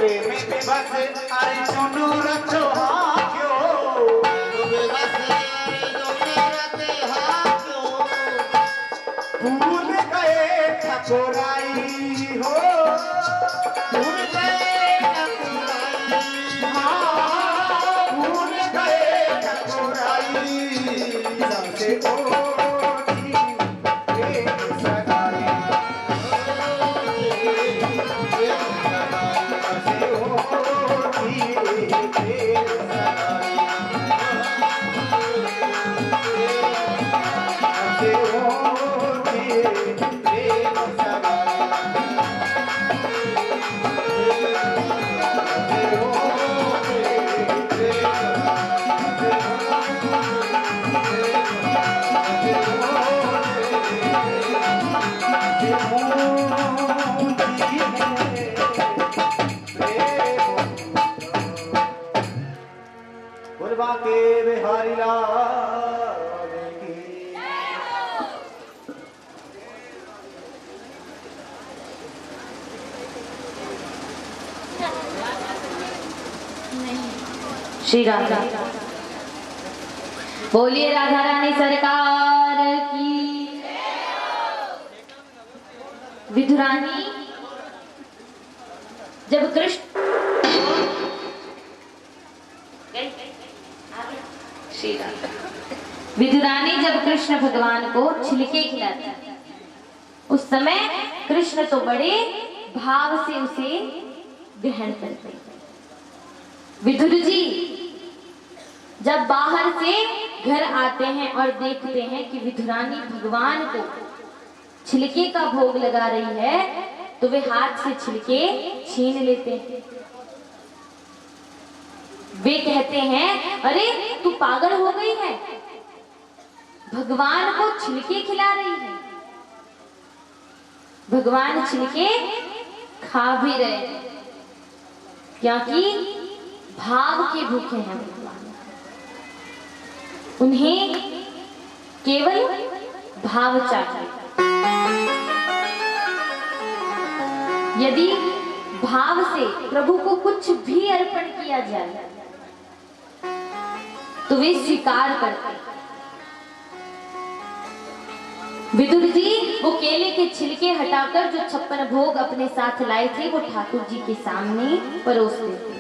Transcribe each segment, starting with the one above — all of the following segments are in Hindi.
प्रेम में बस अर्जुन रचो हाँ क्यों भूल गए ठकुराई हो भूल गए भूल गए ठकुराई सबसे के बिहारी लाल की श्री राधा बोलिए राधा रानी सरकार की। विधुरानी जब कृष्ण विधुरानी जब कृष्ण भगवान को छिलके खिलाती उस समय कृष्ण तो बड़े भाव से उसे ग्रहण करते। विदुर जी जब बाहर से घर आते हैं और देखते हैं कि विधुरानी भगवान को छिलके का भोग लगा रही है तो वे हाथ से छिलके छीन लेते हैं। वे कहते हैं अरे तू पागल हो गई है, भगवान को छिलके खिला रही है। भगवान छिलके खा भी रहे हैं क्योंकि भाव के भूखे हैं भगवान। उन्हें केवल भाव चाहिए। यदि भाव से प्रभु को कुछ भी अर्पण किया जाए तो वे स्वीकार करते। विदुर जी वो केले के छिलके हटाकर जो 56 भोग अपने साथ लाए थे वो ठाकुर जी के सामने परोसते थे।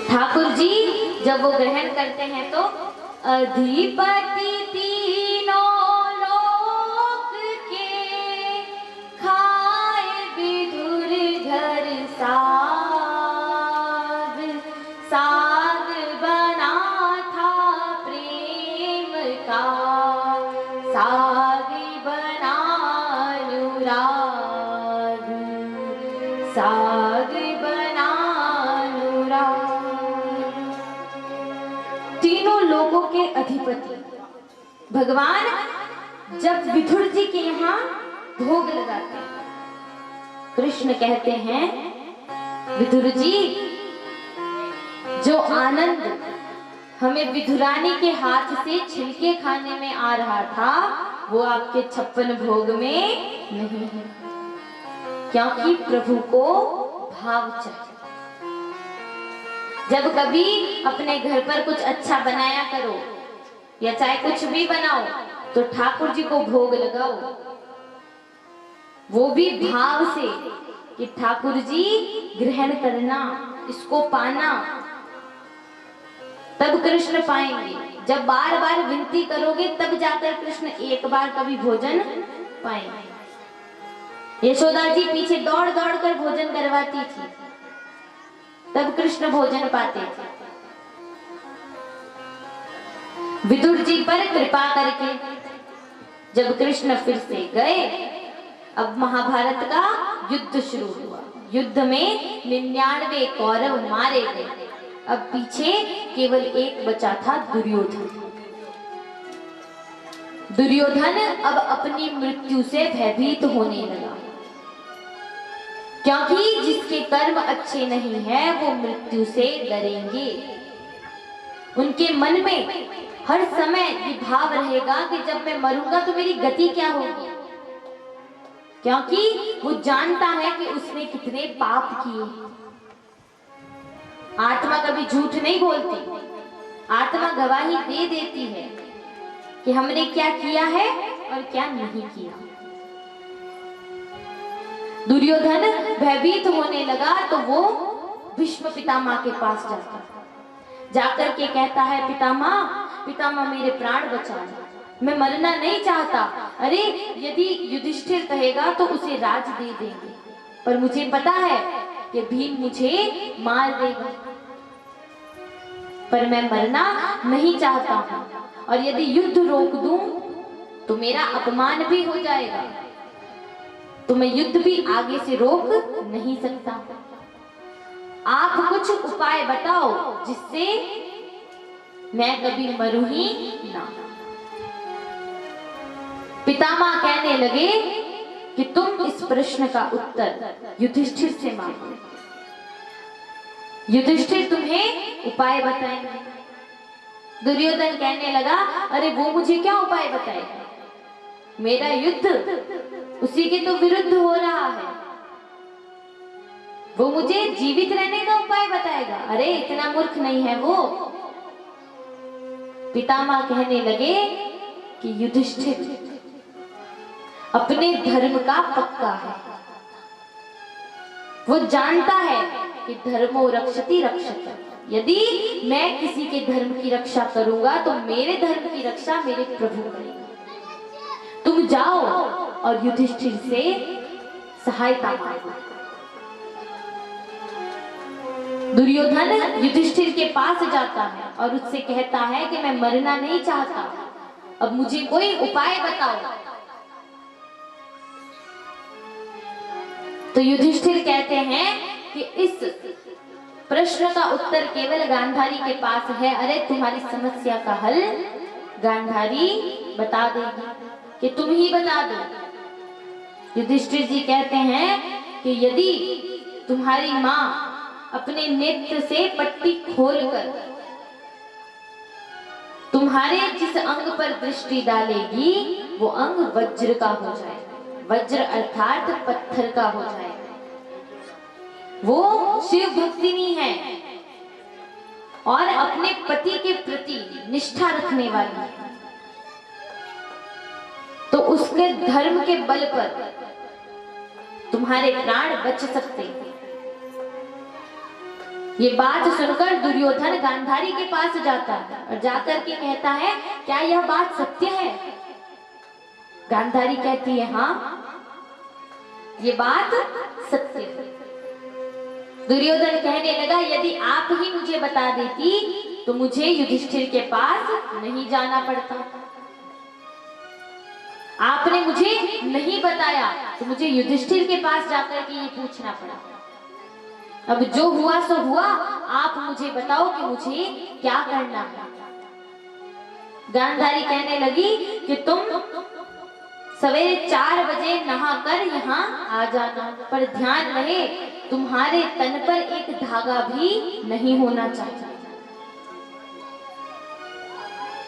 ठाकुर जी जब वो ग्रहण करते हैं तो अधिपति तीनों लोक के खाए विदुर घर साग साग बना था प्रेम का साग बना अनुराग साग बना अनुराग। तीनों लोगों के अधिपति भगवान जब विदुर जी के यहाँ भोग लगाते हैं कृष्ण कहते हैं विदुर जी जो आनंद हमें विधुरानी के हाथ से छिलके खाने में आ रहा था वो आपके 56 भोग में नहीं है क्योंकि प्रभु को भाव चाहिए। जब कभी अपने घर पर कुछ अच्छा बनाया करो या चाहे कुछ भी बनाओ तो ठाकुर जी को भोग लगाओ, वो भी भाव से कि ठाकुर जी ग्रहण करना इसको पाना, तब कृष्ण पाएंगे। जब बार बार विनती करोगे तब जाकर कृष्ण एक बार कभी भोजन पाएंगे। यशोदा जी पीछे दौड़ दौड़ कर भोजन करवाती थी तब कृष्ण भोजन पाते थे। विदुर जी पर कृपा करके जब कृष्ण फिर से गए, अब महाभारत का युद्ध शुरू हुआ। युद्ध में 99 कौरव मारे गए। अब पीछे केवल एक बचा था दुर्योधन। दुर्योधन अब अपनी मृत्यु से भयभीत होने लगा क्योंकि जिसके कर्म अच्छे नहीं हैं वो मृत्यु से डरेंगे। उनके मन में हर समय ये भाव रहेगा कि जब मैं मरूंगा तो मेरी गति क्या होगी। क्योंकि वो जानता है कि उसने कितने पाप किए। आत्मा कभी झूठ नहीं बोलती, आत्मा गवाही दे देती है कि हमने क्या किया है और क्या नहीं किया। दुर्योधन भयभीत होने लगा तो वो भीष्म पितामह के पास जाकर के कहता है, पितामह मेरे प्राण बचा, मैं मरना नहीं चाहता। अरे यदि युधिष्ठिर कहेगा तो उसे राज दे देंगे, पर मुझे पता है कि भीम मुझे मार देगा, पर मैं मरना नहीं चाहता हूं, और यदि युद्ध रोक दूं तो मेरा अपमान भी हो जाएगा, तो मैं युद्ध भी आगे से रोक नहीं सकता। आप कुछ उपाय बताओ जिससे मैं कभी मरूं ही ना। पितामह कहने लगे कि तुम इस प्रश्न का उत्तर युधिष्ठिर से मांगो, युधिष्ठिर तुम्हें उपाय बताएंगे। दुर्योधन कहने लगा, अरे वो मुझे क्या उपाय बताएगा, मेरा युद्ध उसी के तो विरुद्ध हो रहा है, वो मुझे जीवित रहने का उपाय बताएगा। अरे इतना मूर्ख नहीं है वो। पितामह कहने लगे कि युधिष्ठिर अपने धर्म का पक्का है, वो जानता है कि धर्मो रक्षति रक्षति, यदि मैं किसी के धर्म की रक्षा करूंगा तो मेरे धर्म की रक्षा मेरे प्रभु करेंगे। तुम जाओ और युधिष्ठिर से सहायता मांगो। दुर्योधन युधिष्ठिर के पास जाता है और उससे कहता है कि मैं मरना नहीं चाहता, अब मुझे कोई उपाय बताओ। तो युधिष्ठिर कहते हैं कि इस प्रश्न का उत्तर केवल गांधारी के पास है। अरे तुम्हारी समस्या का हल गांधारी बता देगी, कि तुम ही बता दो। युधिष्ठिर जी कहते हैं कि यदि तुम्हारी माँ अपने नेत्र से पट्टी खोलकर तुम्हारे जिस अंग पर दृष्टि डालेगी वो अंग वज्र का हो जाएगा, वज्र अर्थात पत्थर का हो जाएगा। वो शिव भक्तिनी है और अपने पति के प्रति निष्ठा रखने वाली है, तो उसके धर्म के बल पर तुम्हारे प्राण बच सकते हैं। ये बात सुनकर दुर्योधन गांधारी के पास जाता है और जाकर के कहता है, क्या यह बात सत्य है? गांधारी कहती है, हाँ ये बात सत्य है। दुर्योधन कहने लगा, यदि आप ही मुझे बता देती तो मुझे युधिष्ठिर के पास नहीं जाना पड़ता। आपने मुझे नहीं बताया तो मुझे युधिष्ठिर के पास जाकर के ये पूछना पड़ा। अब जो हुआ सो हुआ, आप मुझे बताओ कि मुझे क्या करना है। गांधारी कहने लगी कि तुम सवेरे 4 बजे नहाकर यहाँ आ जाना, पर ध्यान रहे तुम्हारे तन पर एक धागा भी नहीं होना चाहिए।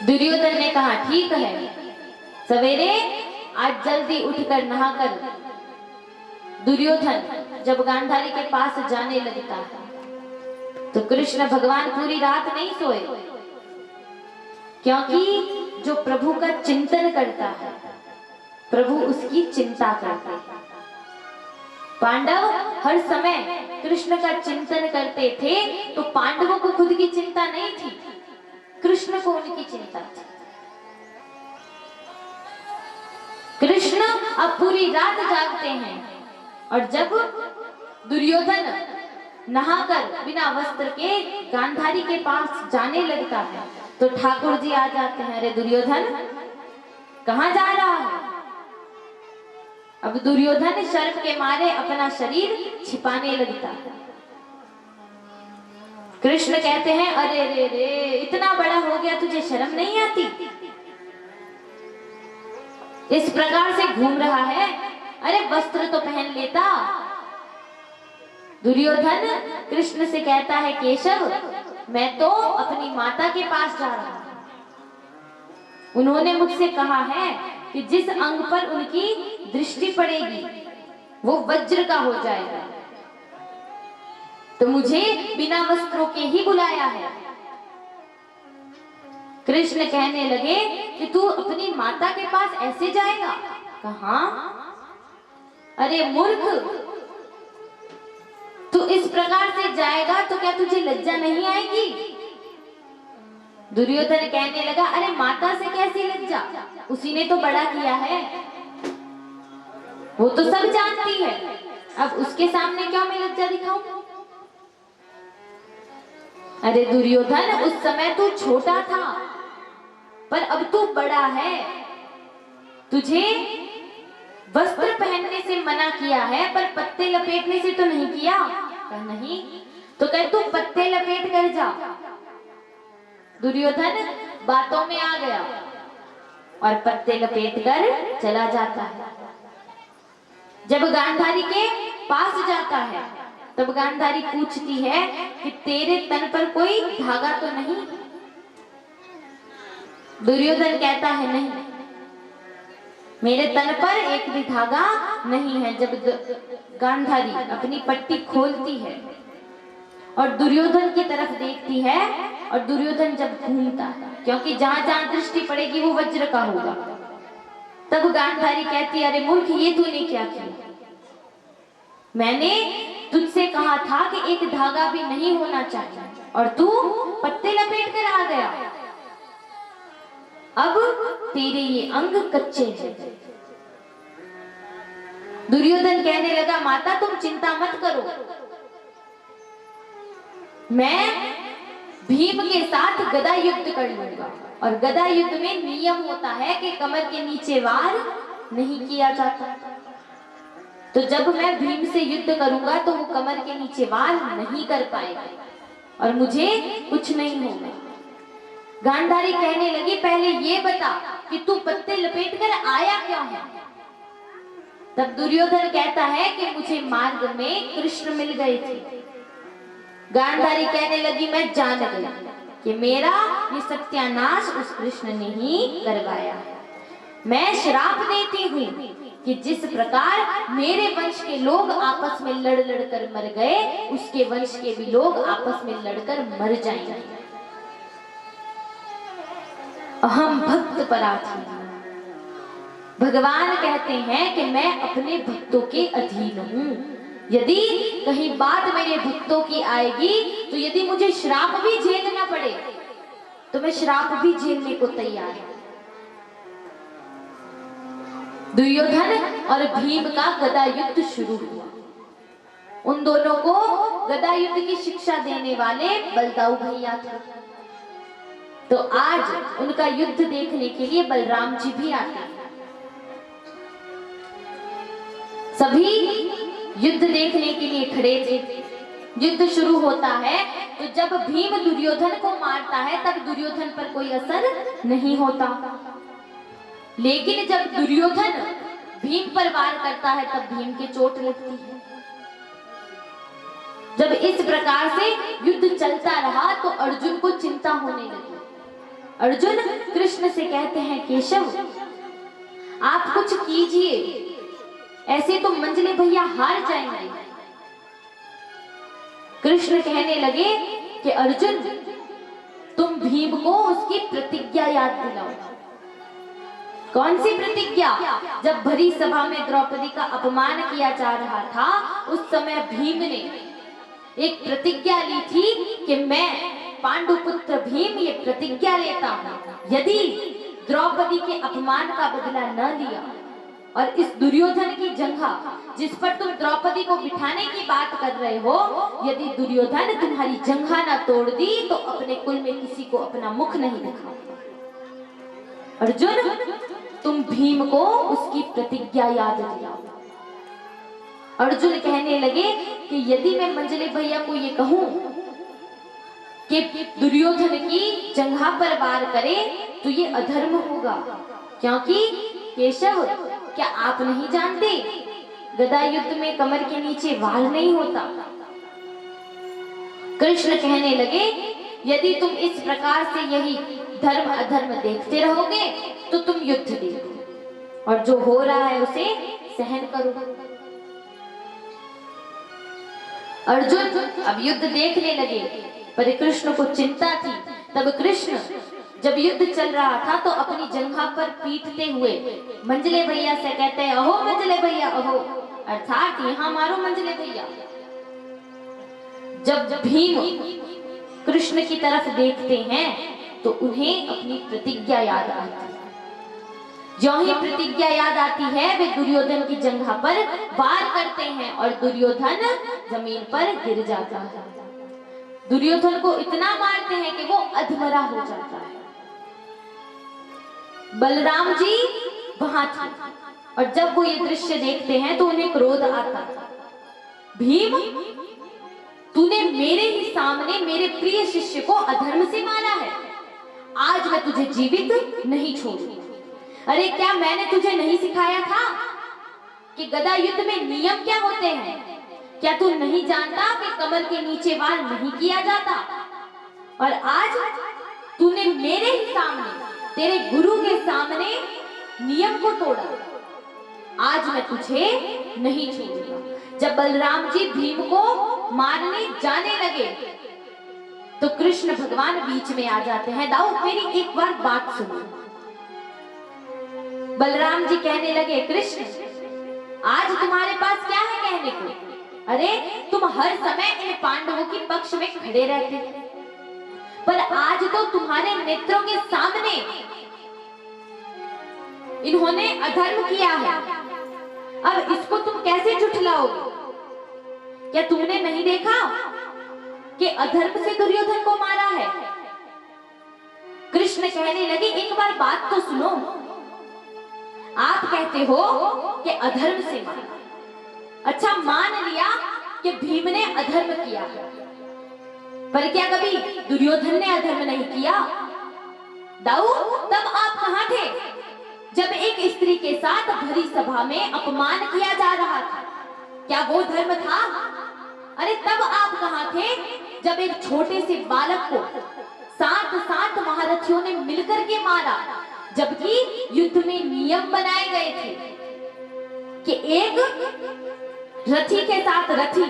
दुर्योधन ने कहा, ठीक है। सवेरे आज जल्दी उठकर नहाकर दुर्योधन जब गांधारी के पास जाने लगता है तो कृष्ण भगवान पूरी रात नहीं सोए, क्योंकि जो प्रभु का चिंतन करता है प्रभु उसकी चिंता करते हैं। पांडव हर समय कृष्ण का चिंतन करते थे, तो पांडवों को खुद की चिंता नहीं थी, कृष्ण को उनकी चिंता थी। कृष्ण अब पूरी रात जागते हैं और जब दुर्योधन नहाकर बिना वस्त्र के गांधारी के पास जाने लगता है तो ठाकुर जी आ जाते हैं, अरे दुर्योधन कहाँ जा रहा है? अब दुर्योधन शर्म के मारे अपना शरीर छिपाने लगता है। कृष्ण कहते हैं, अरे रे रे इतना बड़ा हो गया, तुझे शर्म नहीं आती? इस प्रकार से घूम रहा है, अरे वस्त्र तो पहन लेता। दुर्योधन कृष्ण से कहता है, केशव मैं तो अपनी माता के पास जा रहा हूं, उन्होंने मुझसे कहा है कि जिस अंग पर उनकी दृष्टि पड़ेगी वो वज्र का हो जाएगा। तो मुझे बिना वस्त्रों के ही बुलाया है। कृष्ण कहने लगे कि तू अपनी माता के पास ऐसे जाएगा? कहा, अरे मूर्ख, तू इस प्रकार से जाएगा तो क्या तुझे लज्जा नहीं आएगी? दुर्योधन कहने लगा, अरे माता से कैसी लज्जा, उसी ने तो बड़ा किया है, वो तो सब जानती है, अब उसके सामने क्यों मैं लज्जा दिखाऊं? अरे दुर्योधन, उस समय तू छोटा था, पर अब तू बड़ा है, तुझे वस्त्र पहनने से मना किया है, पर पत्ते लपेटने से तो नहीं किया। कहा नहीं, तो कह तू पत्ते लपेट कर जा। दुर्योधन बातों में आ गया और पत्ते लपेट कर चला जाता है। जब गांधारी के पास जाता है तब गांधारी पूछती है कि तेरे तन पर कोई धागा तो नहीं? दुर्योधन कहता है, नहीं, मेरे तन पर एक भी धागा नहीं है। जब गांधारी अपनी पट्टी खोलती है और दुर्योधन की तरफ देखती है, और दुर्योधन जब घूमता है, क्योंकि जहां जहां दृष्टि पड़ेगी वो वज्र का होगा, तब गांधारी कहती है, अरे मूर्ख, ये तूने क्या किया? मैंने तुझसे कहा था कि एक धागा भी नहीं होना चाहिए, और तू पत्ते लपेट कर आ गया। अब तेरे ये अंग कच्चे हैं। दुर्योधन कहने लगा, माता तुम चिंता मत करो, मैं भीम के साथ गदा युद्ध कर लूंगा। और गदा युद्ध में नियम होता है कि कमर के नीचे वार नहीं किया जाता। तो जब मैं भीम से युद्ध करूंगा तो वो कमर के नीचे वार नहीं कर पाएगा और मुझे कुछ नहीं होगा। गांधारी कहने लगी, पहले ये बता कि तू पत्ते लपेट कर आया क्यों है? तब दुर्योधन कहता है कि मुझे मार्ग में कृष्ण मिल गए थे। गांधारी कहने लगी, मैं जान गई कि मेरा ये सत्यानाश उस कृष्ण ने ही करवाया है। मैं श्राप देती हूँ कि जिस प्रकार मेरे वंश के लोग आपस में लड़ लड़ कर मर गए, उसके वंश के भी लोग आपस में लड़कर मर जाएंगे। अहम भक्त पराधीन। भगवान कहते हैं कि मैं अपने भक्तों के अधीन हूँ। यदि कहीं बात मेरे भक्तों की आएगी, तो यदि मुझे श्राप भी झेलना पड़े तो मैं श्राप भी झेलने को तैयार हूं। दुर्योधन और भीम का गदा युद्ध शुरू हुआ। उन दोनों को गदा युद्ध की शिक्षा देने वाले बलदाऊ भैया थे। तो आज उनका युद्ध देखने के लिए बलराम जी भी आते हैं। सभी युद्ध देखने के लिए खड़े थे। युद्ध शुरू होता है तो जब भीम दुर्योधन को मारता है तब दुर्योधन पर कोई असर नहीं होता, लेकिन जब दुर्योधन भीम पर वार करता है तब भीम के चोट लगती है। जब इस प्रकार से युद्ध चलता रहा तो अर्जुन को चिंता होने लगी। अर्जुन कृष्ण से कहते हैं, केशव आप कुछ कीजिए, ऐसे तो मंजले भैया हार जाएंगे। कृष्ण कहने लगे कि अर्जुन तुम भीम को उसकी प्रतिज्ञा याद दिलाओ। कौन सी प्रतिज्ञा? जब भरी सभा में द्रौपदी का अपमान किया जा रहा था उस समय भीम ने एक प्रतिज्ञा ली थी कि मैं पांडुपुत्र भीम ये प्रतिज्ञा लेता हूं, यदि द्रौपदी के अपमान का बदला न लिया और इस दुर्योधन की जंघा जिस पर तुम द्रौपदी को बिठाने की बात कर रहे हो, यदि दुर्योधन तुम्हारी जंघा ना तोड़ दी तो अपने कुल में किसी को अपना मुख नहीं दिखाओ। अर्जुन तुम भीम को उसकी प्रतिज्ञा याद दिलाओ। अर्जुन कहने लगे कि यदि मैं मंजले भैया को ये कहूं कि दुर्योधन की जंघा पर वार करे तो ये अधर्म होगा, क्योंकि केशव क्या आप नहीं जानते गदा युद्ध में कमर के नीचे वार नहीं होता। कृष्ण कहने लगे यदि तुम इस प्रकार से यही धर्म अधर्म देखते रहोगे तो तुम युद्ध देखो और जो हो रहा है उसे सहन करो। अर्जुन अब युद्ध देखने लगे, पर कृष्ण को चिंता थी। तब कृष्ण जब युद्ध चल रहा था तो अपनी जंघा पर पीटते हुए मंजले भैया से कहते हैं, अहो मंजले भैया अहो, अर्थात यहाँ मारो मंजले भैया। जब भीम कृष्ण की तरफ देखते हैं तो उन्हें अपनी प्रतिज्ञा याद आती है। जो ही प्रतिज्ञा याद आती है वे दुर्योधन की जंघा पर वार करते हैं और दुर्योधन जमीन पर गिर जाता है। दुर्योधन को इतना मारते हैं कि वो अधमरा हो जाता है। बलराम जी वहां थे और जब वो ये दृश्य देखते हैं तो उन्हें क्रोध आता है। भीम, तूने मेरे ही सामने मेरे प्रिय शिष्य को अधर्म से मारा है, आज मैं तुझे जीवित नहीं छोड़ूंगा। अरे क्या मैंने तुझे नहीं सिखाया था कि गदा युद्ध में नियम क्या होते हैं? क्या तू नहीं जानता कि कमर के नीचे वार नहीं किया जाता? और आज तूने मेरे ही सामने, तेरे गुरु के सामने नियम को तोड़ा, आज मैं तुझे नहीं छोड़ूंगा। जब बलराम जी भीम को मारने जाने लगे तो कृष्ण भगवान बीच में आ जाते हैं। दाऊ मेरी एक बार बात सुनो। बलराम जी कहने लगे, कृष्ण आज तुम्हारे पास क्या है कहने को? अरे तुम हर समय इन पांडवों के पक्ष में खड़े रहते थे, पर आज तो तुम्हारे नेत्रों के सामने इन्होंने अधर्म किया है, अब इसको तुम कैसे झुठलाओगे? क्या तुमने नहीं देखा कि अधर्म से दुर्योधन को मारा है? कृष्ण कहने लगे, एक बार बात तो सुनो। आप कहते हो कि अधर्म से मारा, अच्छा मान लिया कि भीम ने अधर्म किया, पर क्या कभी दुर्योधन ने अधर्म नहीं किया? दाऊ तब आप कहां थे जब एक स्त्री के साथ भरी सभा में अपमान किया जा रहा था? क्या वो धर्म था? अरे तब आप कहां थे जब एक छोटे से बालक को 7 महारथियों ने मिलकर के मारा, जबकि युद्ध में नियम बनाए गए थे कि एक रथी के साथ रथी,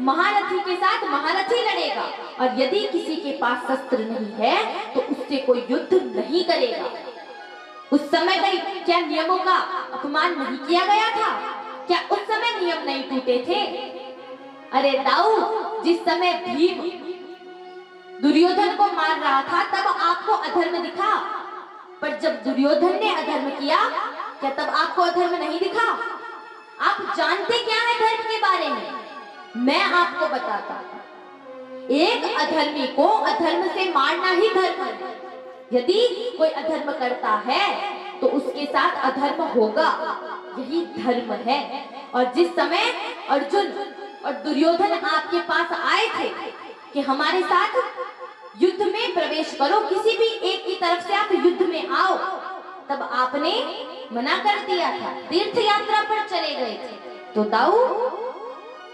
महारथी के साथ महारथी लड़ेगा, और यदि किसी के पास शस्त्र नहीं है तो उससे कोई युद्ध नहीं करेगा। उस समय कहीं क्या नियमों का अपमान नहीं किया गया था? क्या उस समय नियम नहीं टूटे थे? अरे दाऊ, जिस समय भीम दुर्योधन को मार रहा था तब आपको अधर्म दिखा, पर जब दुर्योधन ने अधर्म किया क्या तब आपको अधर्म नहीं दिखा? आप जानते क्या है धर्म के बारे में? मैं आपको बताता हूं। एक अधर्मी को अधर्म से मारना ही धर्म है। यदि कोई अधर्म करता है तो उसके साथ अधर्म होगा, यही धर्म है। और जिस समय अर्जुन और दुर्योधन आपके पास आए थे कि हमारे साथ युद्ध में प्रवेश करो, किसी भी एक की तरफ से आप युद्ध में आओ, तब आपने मना कर दिया था, तीर्थ यात्रा पर चले गए थे। तो दाऊ,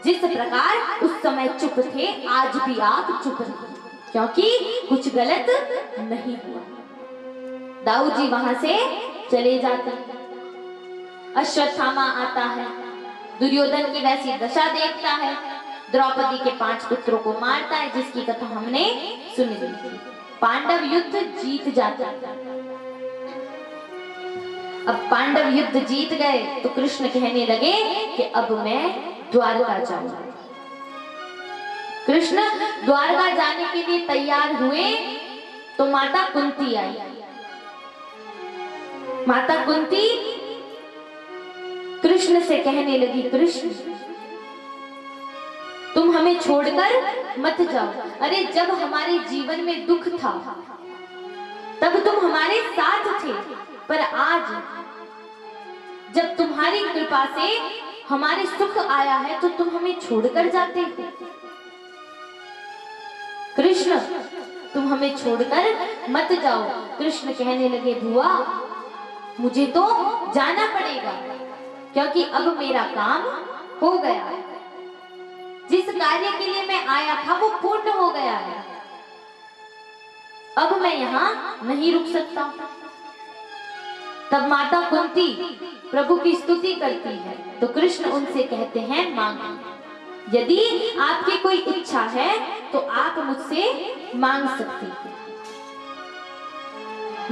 जिस प्रकार उस समय चुप थे, आज भी आप चुप रहिए, क्योंकि कुछ गलत नहीं हुआ। दाऊ जी वहां से चले जाते। अश्वत्थामा आता है, दुर्योधन की वैसी दशा देखता है, द्रौपदी के 5 पुत्रों को मारता है, जिसकी कथा हमने सुन ली थी। पांडव युद्ध जीत जाता है। अब पांडव युद्ध जीत गए तो कृष्ण कहने लगे कि अब मैं द्वारका जाऊंगा। कृष्ण द्वारका जाने के लिए तैयार हुए तो माता कुंती आई। माता कुंती कृष्ण से कहने लगी, कृष्ण तुम हमें छोड़कर मत जाओ। अरे जब हमारे जीवन में दुख था तब तुम हमारे साथ थे, पर आज जब तुम्हारी कृपा से हमारे सुख आया है तो तुम हमें छोड़कर जाते हो। कृष्ण तुम हमें छोड़कर मत जाओ। कृष्ण कहने लगे, बुआ मुझे तो जाना पड़ेगा, क्योंकि अब मेरा काम हो गया है। जिस कार्य के लिए मैं आया था वो पूर्ण हो गया है, अब मैं यहाँ नहीं रुक सकता। तब माता कुंती प्रभु की स्तुति करती है तो कृष्ण उनसे कहते हैं, मांगो। यदि आपकी कोई इच्छा है तो आप मुझसे मांग सकते हैं।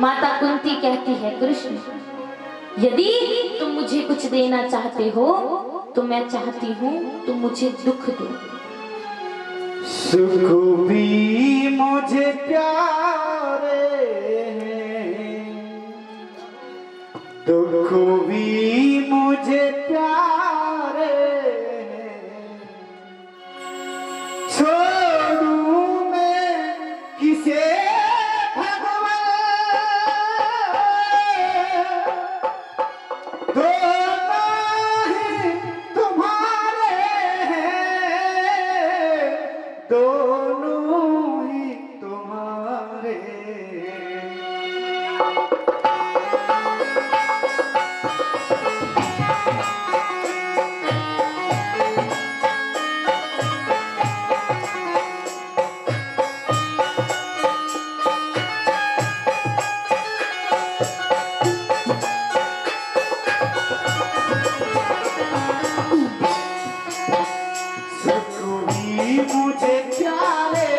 माता कुंती कहती है, कृष्ण यदि तुम मुझे कुछ देना चाहते हो तो मैं चाहती हूँ तुम मुझे दुख दो। सुख भी मुझे प्यारे हैं, दुख भी मुझे प्यारे हैं, छोड़ूं मैं किसे भगवान, दोनों ही तुम्हारे हैं, दोनों ही तुम्हारे हैं। सुख भी मुझे प्यारे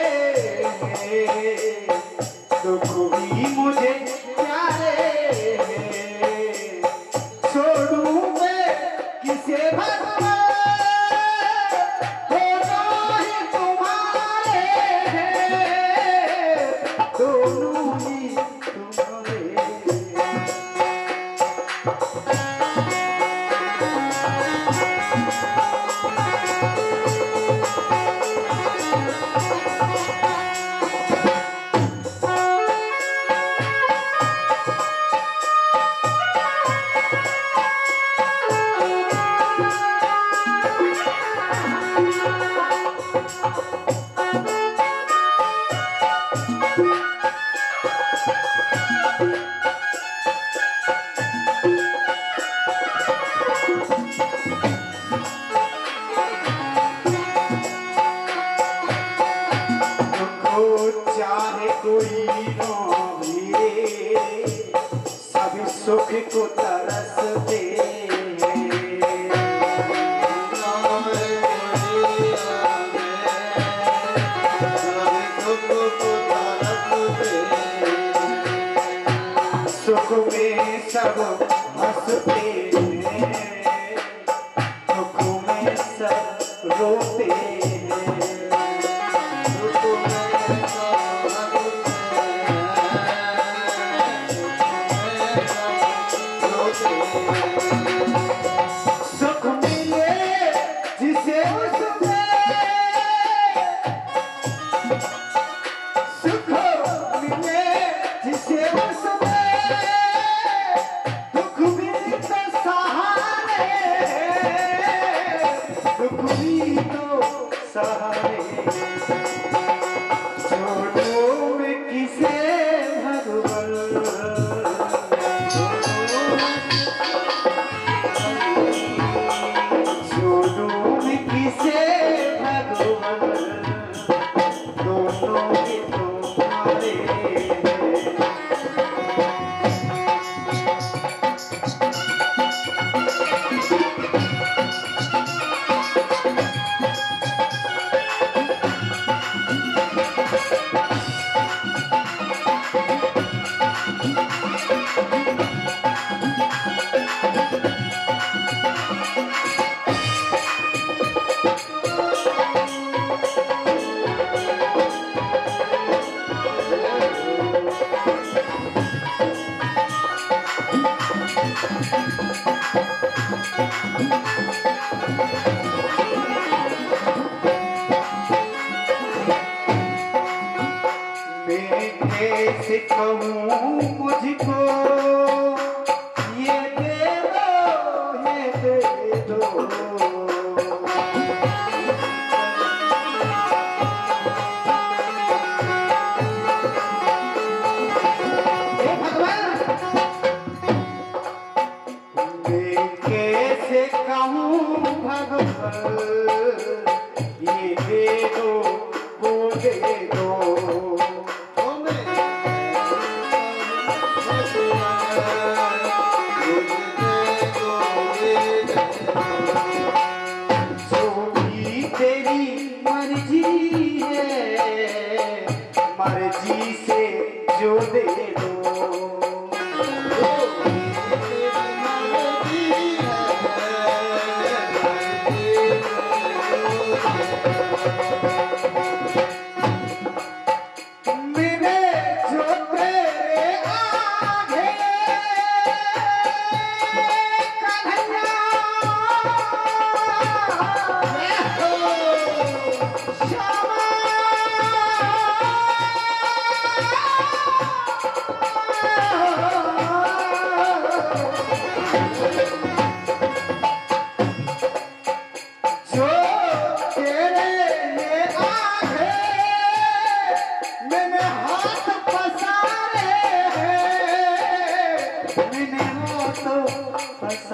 हैं, दुख भी मुझे प्यारे हैं, छोड़ूं मैं किसे भगवान, दोनों ही तुम्हारे हैं, दोनों ही तुम्हारे हैं। चाहे कोई न मिले, सभी सुख को तरस दे, सुख में सब हंसते हैं, दुख में सब रोते हैं। सुख मिले जिसे उसमें, सुख मिले जिसे उसमें, दुख भी तो सहारे, दुख भी तो सहारे, छोड़ो में किसे भगवान, छोड़ूं मैं किसे भगवान, दोनों ही तुम्हारे हैं। मैं कैसे कहूँ मुझको, ये दे दो, ये दे दो, हे भगवान, मैं कैसे कहूँ भगवान, ये दे दो, वो दे दो,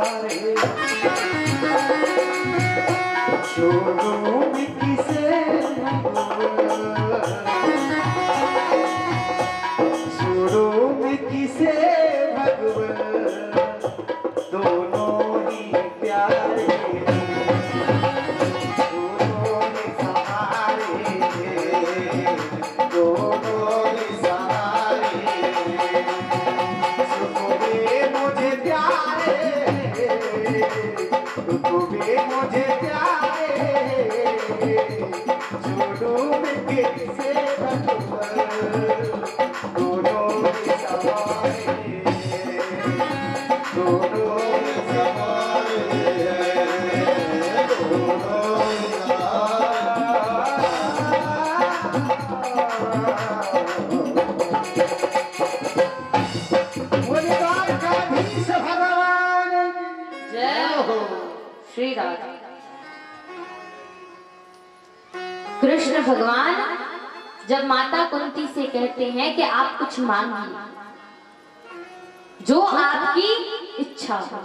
सारे छोड़ो किसे छोड़ो किसे भगवान दोनों ही प्यारे दोनों ही सहारे दोनों ही सहारे सुखोगे मुझे प्यारे सुखोगे मुझे प्यारे छोड़ो किसे भगवान दोनों ही सहारे दोनों ही सहारे दोनों ही भगवान जय हो श्री राधा। कृष्ण भगवान जब माता कुंती से कहते हैं कि आप कुछ मांगिए जो आपकी इच्छा हो,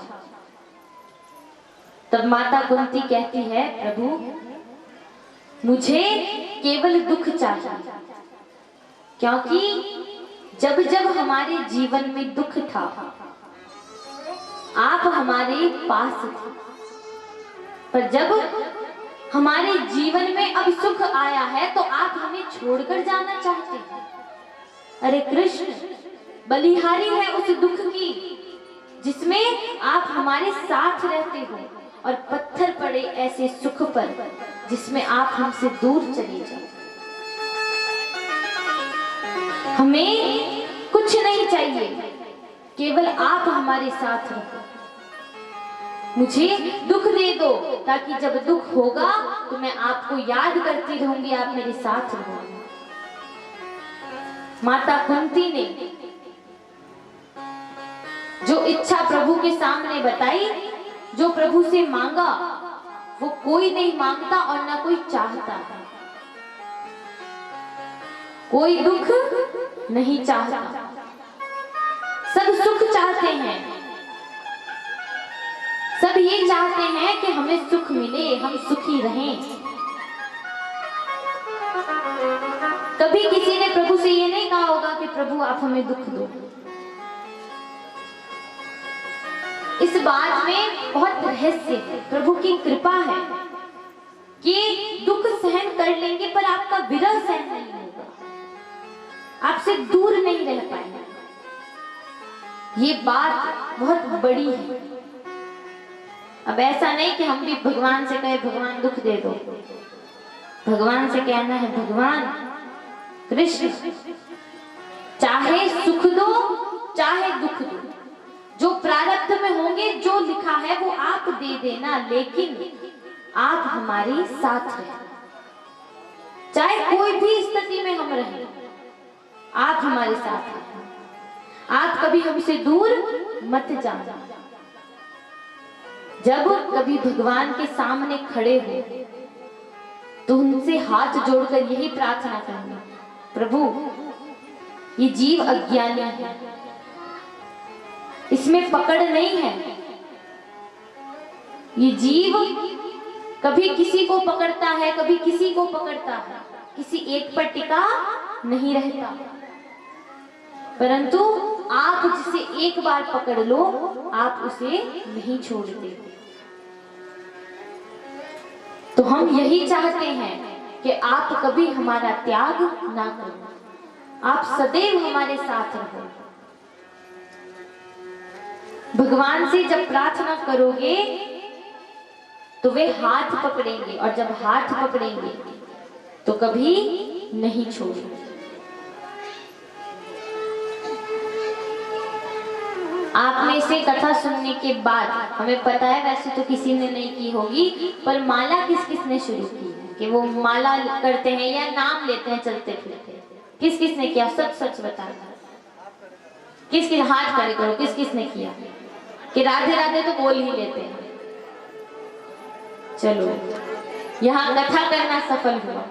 तब माता कुंती कहती है प्रभु मुझे केवल दुख चाहिए, क्योंकि जब जब हमारे जीवन में दुख था आप हमारे पास थे, पर जब हमारे जीवन में अब सुख आया है तो आप हमें छोड़कर जाना चाहते हैं। अरे कृष्ण बलिहारी है उस दुख की जिसमें आप हमारे साथ रहते हो, और पत्थर पड़े ऐसे सुख पर जिसमें आप हमसे दूर चले जाओ। हमें कुछ नहीं चाहिए, केवल आप हमारे साथ रहो। मुझे दुख दे दो ताकि जब दुख होगा तो मैं आपको याद करती रहूंगी, आप मेरे साथ रहो। माता कुंती ने जो इच्छा प्रभु के सामने बताई, जो प्रभु से मांगा वो कोई नहीं मांगता और ना कोई चाहता है। कोई दुख नहीं चाहता, सब सुख चाहते हैं। सब ये चाहते हैं कि हमें सुख मिले, हम सुखी रहें। कभी किसी ने प्रभु से ये नहीं कहा होगा कि प्रभु आप हमें दुख दो। इस बात में बहुत रहस्य है, प्रभु की कृपा है कि दुख सहन कर लेंगे पर आपका विरह सहन नहीं होगा, आपसे दूर नहीं रह पाएंगे। ये बात बहुत बड़ी है। अब ऐसा नहीं कि हम भी भगवान से कहे भगवान दुख दे दो। भगवान से कहना है भगवान कृष्ण चाहे सुख दो चाहे दुख दो, जो प्रारब्ध में होंगे जो लिखा है वो आप दे देना, लेकिन आप हमारे साथ रहे। चाहे कोई भी स्थिति में हम रहें, आप हमारे साथ रहे। आप कभी हमसे दूर मत जाना। जब कभी भगवान के सामने खड़े हो तो उनसे हाथ जोड़कर यही प्रार्थना करना, प्रभु ये जीव अज्ञानी है, इसमें पकड़ नहीं है। ये जीव कभी किसी को पकड़ता है, कभी किसी को पकड़ता है, किसी एक पर टिका नहीं रहता। परंतु आप जिसे एक बार पकड़ लो आप उसे नहीं छोड़ते। तो हम यही चाहते हैं कि आप कभी हमारा त्याग ना करो, आप सदैव हमारे साथ रहो। भगवान से जब प्रार्थना करोगे तो वे हाथ पकड़ेंगे, और जब हाथ पकड़ेंगे तो कभी नहीं छोड़ेंगे। आपने से कथा सुनने के बाद हमें पता है, वैसे तो किसी ने नहीं की होगी, पर माला किस किस ने शुरू की है कि वो माला करते हैं या नाम लेते हैं चलते फिरते, किस किस ने किया? सब सच बताना। किस किस हाथ खड़े करो, किस किस ने किया कि राधे राधे तो बोल ही लेते हैं। चलो यहाँ कथा करना सफल हुआ।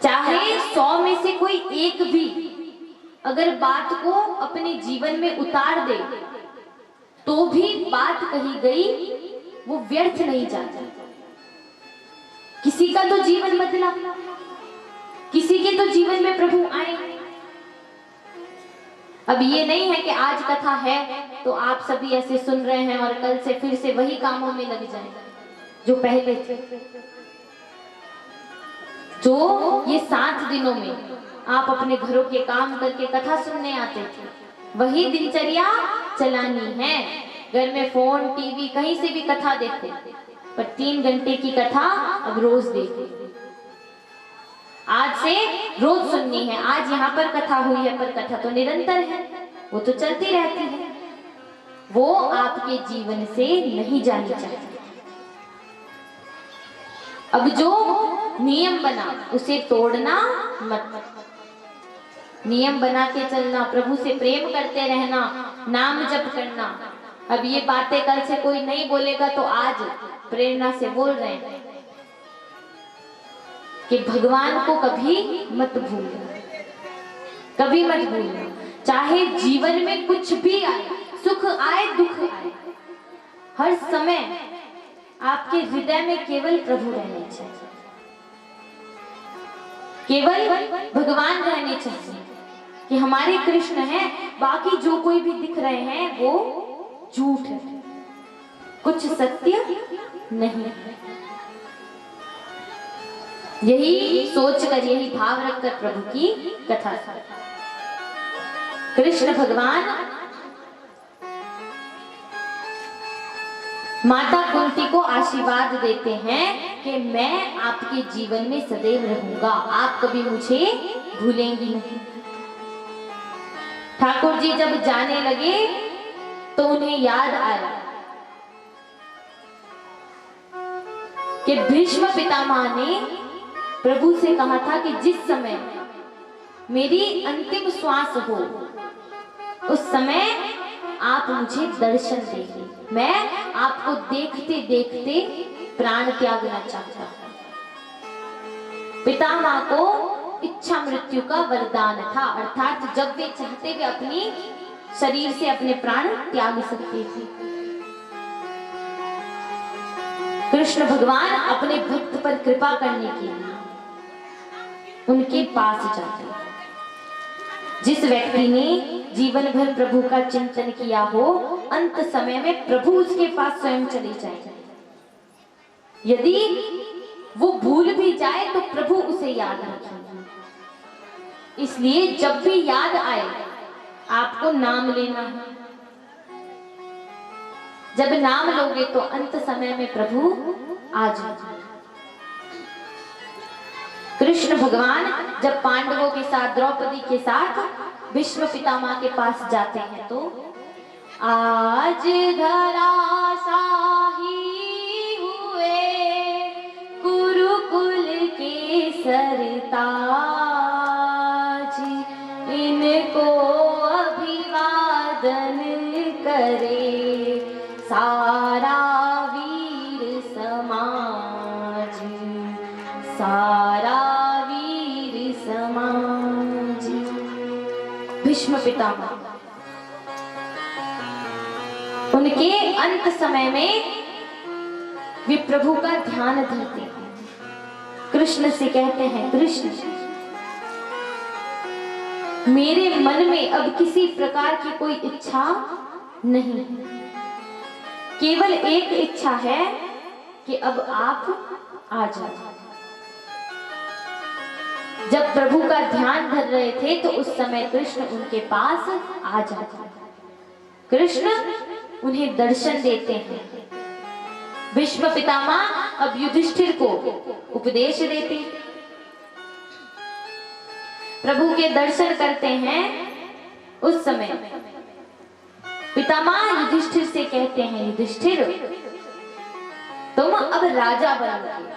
चाहे 100 में से कोई एक भी अगर बात को अपने जीवन में उतार दे तो भी बात कही गई वो व्यर्थ नहीं जाती। किसी का तो जीवन बदला, किसी के तो जीवन में प्रभु आए। अब ये नहीं है कि आज कथा है तो आप सभी ऐसे सुन रहे हैं और कल से फिर से वही कामों में लग जाएं जो पहले थे। जो ये 7 दिनों में आप अपने घरों के काम करके कथा सुनने आते थे, वही दिनचर्या चलानी है। घर में फोन टीवी कहीं से भी कथा देखो, पर 3 घंटे की कथा अब रोज देखो। आज से रोज सुननी है। आज यहाँ पर कथा हुई है, पर कथा तो निरंतर है, वो तो चलती रहती है। वो आपके जीवन से नहीं जानी चाहिए। अब जो नियम बना उसे तोड़ना मत। नियम बना के चलना, प्रभु से प्रेम करते रहना, नाम जप करना। अब ये बातें कल से कोई नहीं बोलेगा तो आज प्रेरणा से बोल रहे हैं कि भगवान को कभी मत भूलना, कभी मत भूलना। चाहे जीवन में कुछ भी आए, सुख आए दुख आए, हर समय आपके हृदय में केवल प्रभु रहने चाहिए, केवल भगवान रहने चाहिए कि हमारे कृष्ण हैं। बाकी जो कोई भी दिख रहे हैं वो झूठ है, कुछ सत्य नहीं है। यही सोचकर, यही भाव रखकर प्रभु की कथा। कृष्ण भगवान माता कुंती को आशीर्वाद देते हैं कि मैं आपके जीवन में सदैव रहूंगा, आप कभी मुझे भूलेंगी नहीं। ठाकुर जी जब जाने लगे तो उन्हें याद आया कि भीष्म पितामह ने प्रभु से कहा था कि जिस समय मेरी अंतिम श्वास हो उस समय आप मुझे दर्शन देंगे। मैं आपको देखते देखते प्राण त्यागना चाहता हूं। पितामह को इच्छा मृत्यु का वरदान था, अर्थात जब वे चाहते वे अपनी शरीर से अपने प्राण त्याग सकते थे। कृष्ण भगवान अपने भक्त पर कृपा करने के लिए उनके पास जाते हैं। जिस व्यक्ति ने जीवन भर प्रभु का चिंतन किया हो, अंत समय में प्रभु उसके पास स्वयं चले जाए। यदि वो भूल भी जाए तो प्रभु उसे याद रखेंगे। इसलिए जब भी याद आए आपको नाम लेना है। जब नाम लोगे तो अंत समय में प्रभु आ जाएंगे। कृष्ण भगवान जब पांडवों के साथ, द्रौपदी के साथ भीष्म पितामह के पास जाते हैं तो आज धराशाही हुए कुरुकुल के सरताज, इनको अभिवादन करे सारा वीर समाज, सारा वीर समाज। भीष्म पितामह उनके अंत समय में वे प्रभु का ध्यान धरते हैं। कृष्ण से कहते हैं, कृष्ण मेरे मन में अब किसी प्रकार की कोई इच्छा नहीं है, केवल एक इच्छा है कि अब आप आ जाओ। जब प्रभु का ध्यान धर रहे थे तो उस समय कृष्ण उनके पास आ जाते हैं। कृष्ण उन्हें दर्शन देते हैं। भीष्म पितामह अब युधिष्ठिर को उपदेश देते हैं। प्रभु के दर्शन करते हैं। उस समय पितामह युधिष्ठिर से कहते हैं, युधिष्ठिर तुम अब राजा बनोगे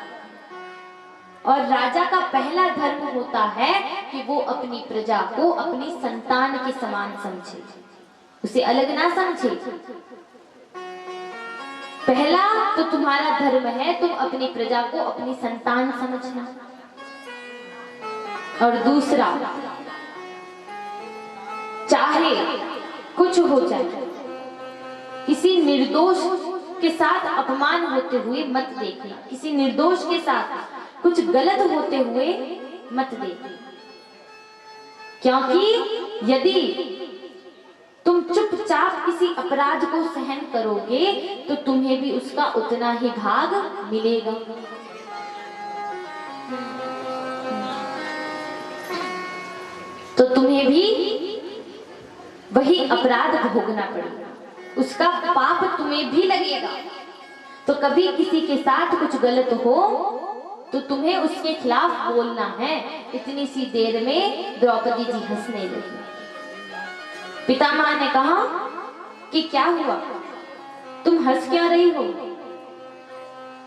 और राजा का पहला धर्म होता है कि वो अपनी प्रजा को अपनी संतान के समान समझे, उसे अलग ना समझे। पहला तो तुम्हारा धर्म है तुम अपनी प्रजा को अपनी संतान समझना, और दूसरा चाहे कुछ हो जाए किसी निर्दोष के साथ अपमान होते हुए मत देखना, किसी निर्दोष के साथ कुछ गलत होते हुए मत देखना, क्योंकि यदि तुम चुपचाप किसी अपराध को सहन करोगे तो तुम्हें भी उसका उतना ही भाग मिलेगा। तो तुम्हें भी वही अपराध भोगना पड़ेगा, उसका पाप तुम्हें भी लगेगा। तो कभी किसी के साथ कुछ गलत हो तो तुम्हें उसके खिलाफ बोलना है। इतनी सी देर में द्रौपदी जी हंसने लगी। पितामह ने कहा कि क्या हुआ, तुम हंस क्यों रही हो?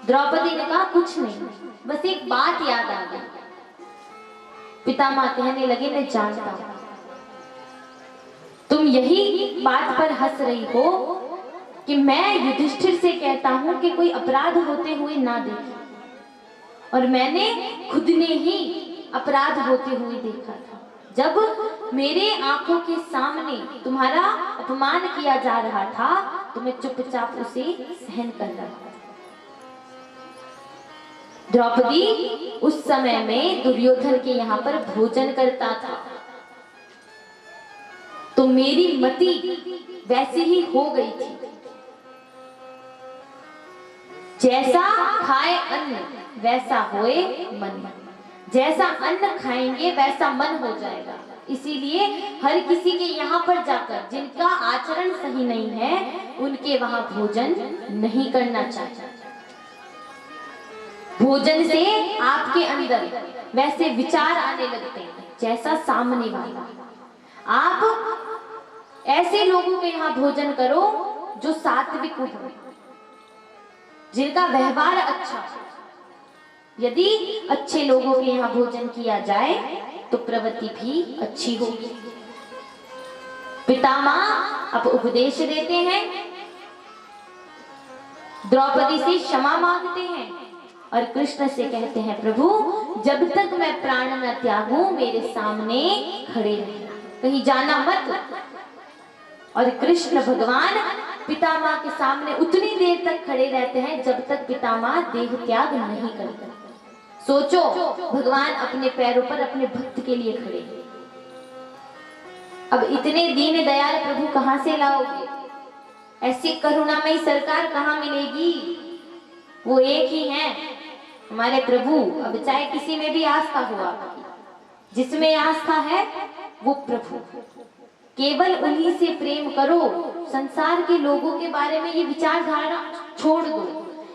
द्रौपदी ने कहा कुछ नहीं, बस एक बात याद आ गई। पितामह कहने लगे मैं जानता हूं तुम यही बात पर हंस रही हो कि मैं युधिष्ठिर से कहता हूं कि कोई अपराध होते हुए ना देखे, और मैंने खुद ने ही अपराध होते हुए देखा था। जब मेरे आंखों के सामने तुम्हारा अपमान किया जा रहा था तो मैं चुपचाप उसे सहन कर रहा था। द्रौपदी उस समय में दुर्योधन के यहाँ पर भोजन करता था, तो मेरी मति वैसी ही हो गई थी। जैसा खाए अन्न वैसा होए मन, जैसा अन्न खाएंगे वैसा मन हो जाएगा। इसीलिए हर किसी के यहाँ पर जाकर जिनका आचरण सही नहीं है उनके वहां भोजन नहीं करना चाहिए। भोजन से आपके अंदर वैसे विचार आने लगते हैं जैसा सामने वाला। आप ऐसे लोगों के यहाँ भोजन करो जो सात्विक हो, जिनका व्यवहार अच्छा हो। यदि अच्छे लोगों के यहाँ भोजन किया जाए तो प्रवृत्ति भी अच्छी होगी। पितामह अब उपदेश देते हैं, द्रौपदी से क्षमा मांगते हैं और कृष्ण से कहते हैं प्रभु जब तक मैं प्राण न त्यागूं मेरे सामने खड़े रहना, कहीं जाना मत। और कृष्ण भगवान पितामह के सामने उतनी देर तक खड़े रहते हैं जब तक पितामह देह त्याग नहीं करते। सोचो भगवान अपने पैरों पर अपने भक्त के लिए खड़े। अब इतने दीन दयाल प्रभु कहां से लाओगे? ऐसी करुणामयी सरकार कहां मिलेगी? वो एक ही हैं हमारे प्रभु। अब चाहे किसी में भी आस्था हुआ, जिसमें आस्था है वो प्रभु, केवल उन्हीं से प्रेम करो। संसार के लोगों के बारे में ये विचारधारा छोड़ दो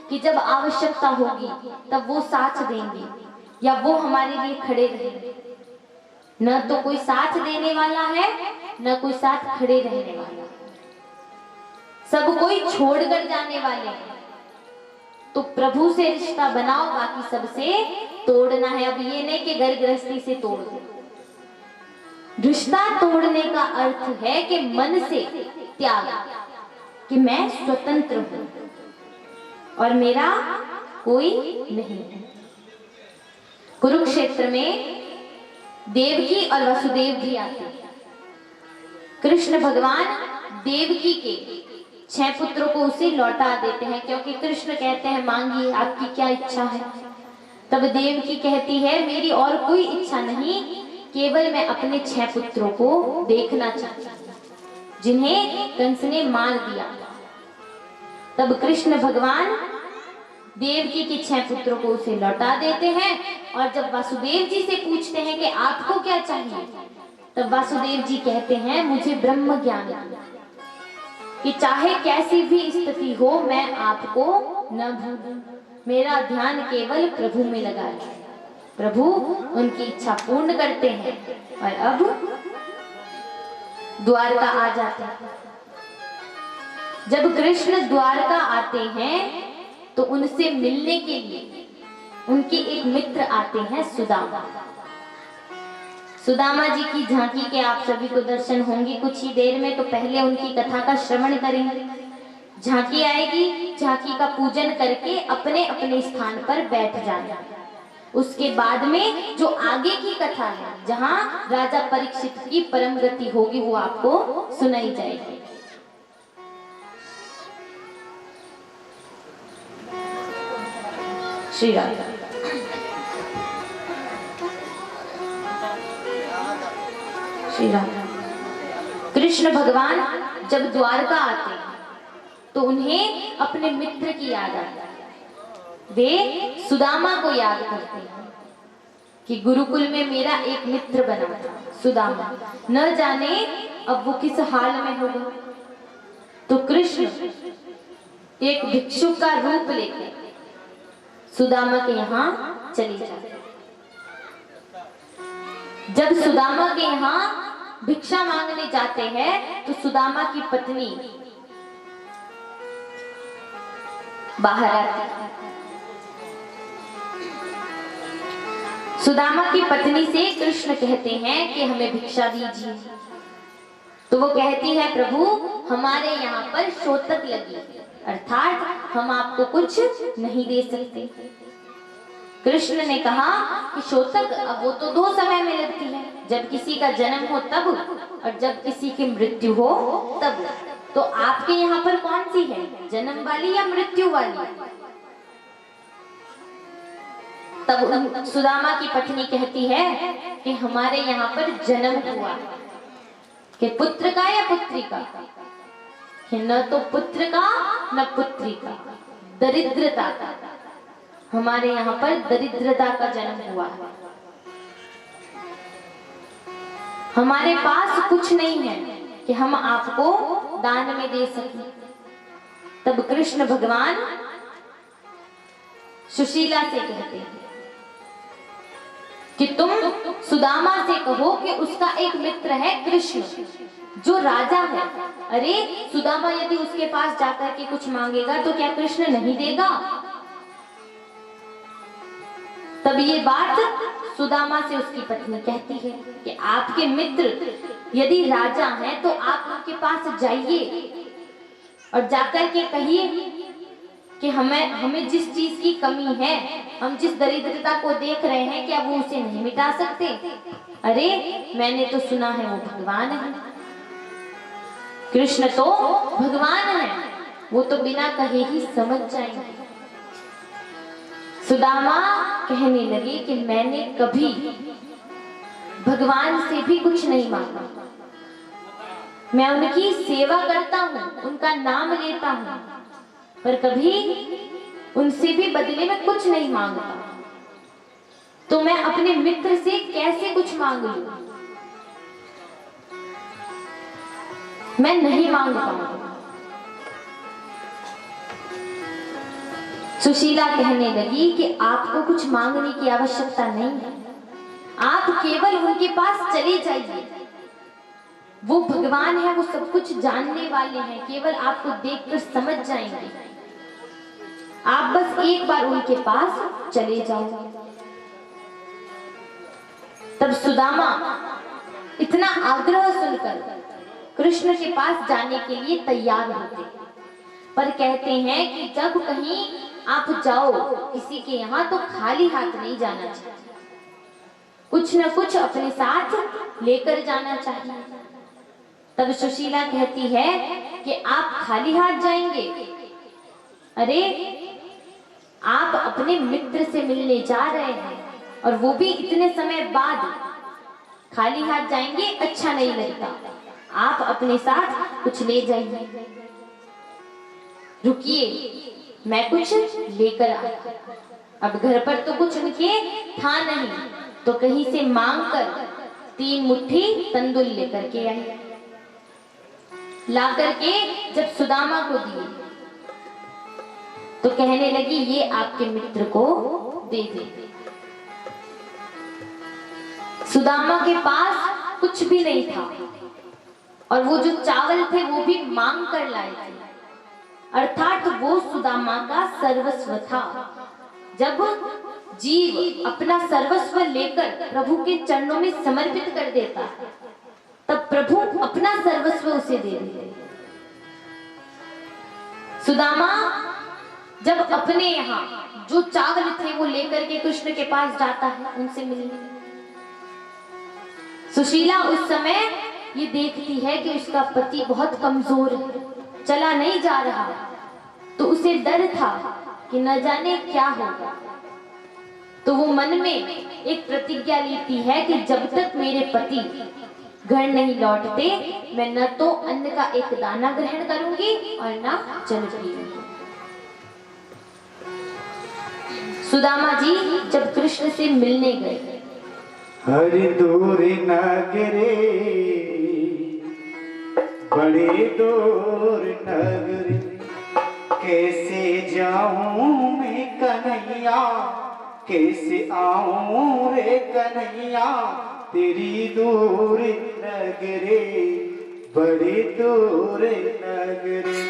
कि जब आवश्यकता होगी तब वो साथ देंगे या वो हमारे लिए खड़े रहेंगे। न तो कोई साथ देने वाला है न कोई साथ खड़े रहने वाला, सब कोई छोड़कर जाने वाले हैं। तो प्रभु से रिश्ता बनाओ, बाकी सबसे तोड़ना है। अब ये नहीं कि घर गृहस्थी से तोड़ दो। रिश्ता तोड़ने का अर्थ है कि मन से त्याग, कि मैं स्वतंत्र हूं और मेरा कोई नहीं है। कुरुक्षेत्र में देवकी और वसुदेव भी आते हैं। कृष्ण भगवान देवकी के 6 पुत्रों को उसे लौटा देते हैं, क्योंकि कृष्ण कहते हैं मांगिए आपकी क्या इच्छा है। तब देवकी कहती है मेरी और कोई इच्छा नहीं, केवल मैं अपने 6 पुत्रों को देखना चाहती हूँ जिन्हें कंस ने मार दिया। तब कृष्ण भगवान देवकी के 6 पुत्रों को उसे लौटा देते हैं। और जब वासुदेव जी से पूछते हैं कि आपको क्या चाहिए, तब वासुदेव जी कहते हैं मुझे ब्रह्म ज्ञान कि चाहे कैसी भी स्थिति हो मैं आपको न भूलूं, मेरा ध्यान केवल प्रभु में लगा है। प्रभु उनकी इच्छा पूर्ण करते हैं और अब द्वारका आ जाते हैं। जब कृष्ण द्वारका आते हैं तो उनसे मिलने के लिए उनके एक मित्र आते हैं सुदामा। सुदामा जी की झांकी के आप सभी को दर्शन होंगे कुछ ही देर में, तो पहले उनकी कथा का श्रवण करेंगे। झांकी आएगी, झांकी का पूजन करके अपने अपने स्थान पर बैठ जाना। उसके बाद में जो आगे की कथा है, जहां राजा परीक्षित की परम गति होगी, वो आपको सुनाई जाएगी। श्री राधा। श्री राधा। कृष्ण भगवान जब द्वारका आते हैं तो उन्हें अपने मित्र की याद आती है। वे सुदामा को याद करते हैं कि गुरुकुल में मेरा एक मित्र बना था सुदामा, न जाने अब वो किस हाल में होगा। तो कृष्ण एक भिक्षुक का रूप लेकर सुदामा के यहाँ चले जाते। जब सुदामा के यहाँ भिक्षा मांगने जाते हैं तो सुदामा की पत्नी बाहर आती है। सुदामा की पत्नी से कृष्ण कहते हैं कि हमें भिक्षा दीजिए। तो वो कहती है, प्रभु हमारे यहाँ पर शोतक लगी, अर्थात हम आपको कुछ नहीं दे सकते। कृष्ण ने कहा कि शोतक अब वो तो दो समय में लगती है, जब किसी का जन्म हो तब और जब किसी की मृत्यु हो तब। तो आपके यहाँ पर कौन सी है, जन्म वाली या मृत्यु वाली? तब सुदामा की पत्नी कहती है कि हमारे यहाँ पर जन्म हुआ कि पुत्र का या पुत्री का, कि न तो पुत्र का न पुत्री का, दरिद्रता का। हमारे यहाँ पर दरिद्रता का जन्म हुआ है, हमारे पास कुछ नहीं है कि हम आपको दान में दे सकें। तब कृष्ण भगवान सुशीला से कहते हैं कि तुम सुदामा से कहो कि उसका एक मित्र है कृष्ण जो राजा है। अरे सुदामा यदि उसके पास जाकर के कुछ मांगेगा तो क्या कृष्ण नहीं देगा? तब ये बात सुदामा से उसकी पत्नी कहती है कि आपके मित्र यदि राजा हैं तो आप उनके पास जाइए और जाकर के कहिए कि हमें जिस चीज की कमी है, हम जिस दरिद्रता को देख रहे हैं, क्या वो उसे नहीं मिटा सकते? अरे मैंने तो सुना है वो भगवान है, कृष्ण तो भगवान है, वो तो बिना कहे ही समझ जाएंगे। सुदामा कहने लगे कि मैंने कभी भगवान से भी कुछ नहीं मांगा, मैं उनकी सेवा करता हूँ, उनका नाम लेता हूँ, पर कभी उनसे भी बदले में कुछ नहीं मांगता। तो मैं अपने मित्र से कैसे कुछ मांग लूं? मैं नहीं मांग पाऊंगा। सुशीला कहने लगी कि आपको कुछ मांगने की आवश्यकता नहीं है, आप केवल उनके पास चले जाइए, वो भगवान है, वो सब कुछ जानने वाले हैं, केवल आपको देखकर समझ जाएंगे। आप बस एक बार उनके पास चले जाओ। तब सुदामा इतना आग्रह सुनकर कृष्ण के पास जाने के लिए तैयार होते, पर कहते हैं कि जब कहीं आप जाओ किसी के यहाँ तो खाली हाथ नहीं जाना चाहिए, कुछ न कुछ अपने साथ लेकर जाना चाहिए। तब सुशीला कहती है कि आप खाली हाथ जाएंगे? अरे आप अपने मित्र से मिलने जा रहे हैं और वो भी इतने समय बाद, खाली हाथ जाएंगे अच्छा नहीं लगता, आप अपने साथ कुछ ले जाइए। रुकिए मैं कुछ लेकर आता। अब घर पर तो कुछ उनके था नहीं, तो कहीं से मांगकर 3 मुट्ठी तंदुल लेकर के आई। ला करके जब सुदामा को दिए तो कहने लगी ये आपके मित्र को दे दे। सुदामा के पास कुछ भी नहीं था और वो जो चावल थे वो भी मांग कर लाए थे, अर्थात वो सुदामा का सर्वस्व था। जब जीव अपना सर्वस्व लेकर प्रभु के चरणों में समर्पित कर देता तब प्रभु अपना सर्वस्व उसे दे देते। सुदामा जब अपने यहाँ जो चावल थे वो लेकर के कृष्ण के पास जाता है उनसे मिलने। सुशीला उस समय ये देखती है कि उसका पति बहुत कमजोर है, चला नहीं जा रहा, तो उसे डर था कि न जाने क्या होगा। तो वो मन में एक प्रतिज्ञा लेती है कि जब तक मेरे पति घर नहीं लौटते मैं न तो अन्न का एक दाना ग्रहण करूंगी और न जल पीऊंगी। सुदामा जी जब कृष्ण से मिलने गए, हरि दूर नगरे बड़ी दूर नगरी, कैसे जाऊं मैं कन्हैया, कैसे आऊं रे कन्हैया, तेरी दूर नगरे बड़ी दूर नगरी।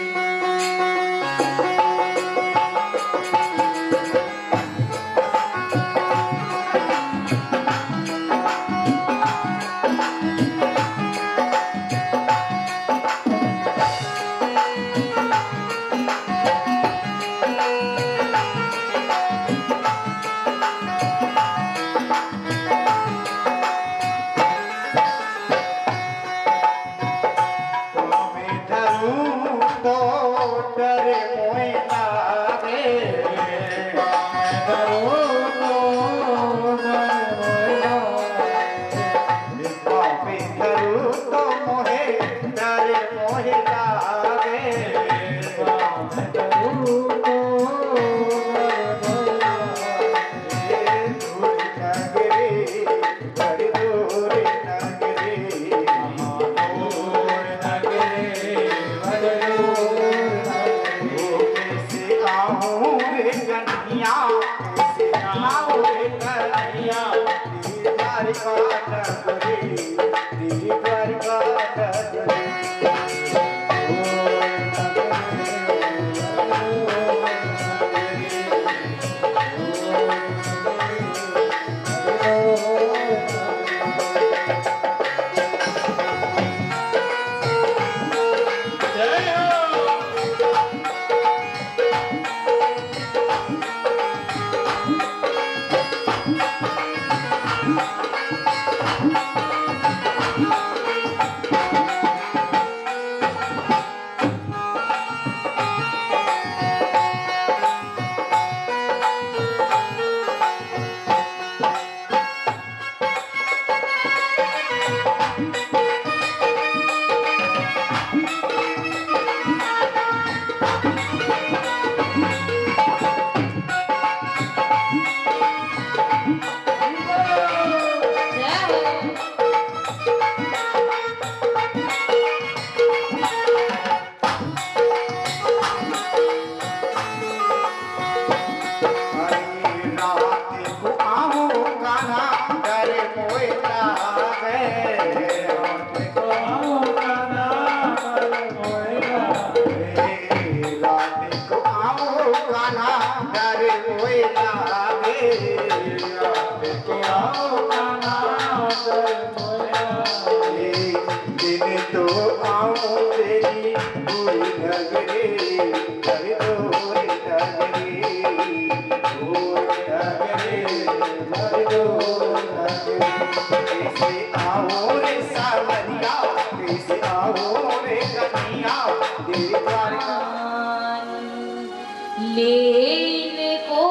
लेने को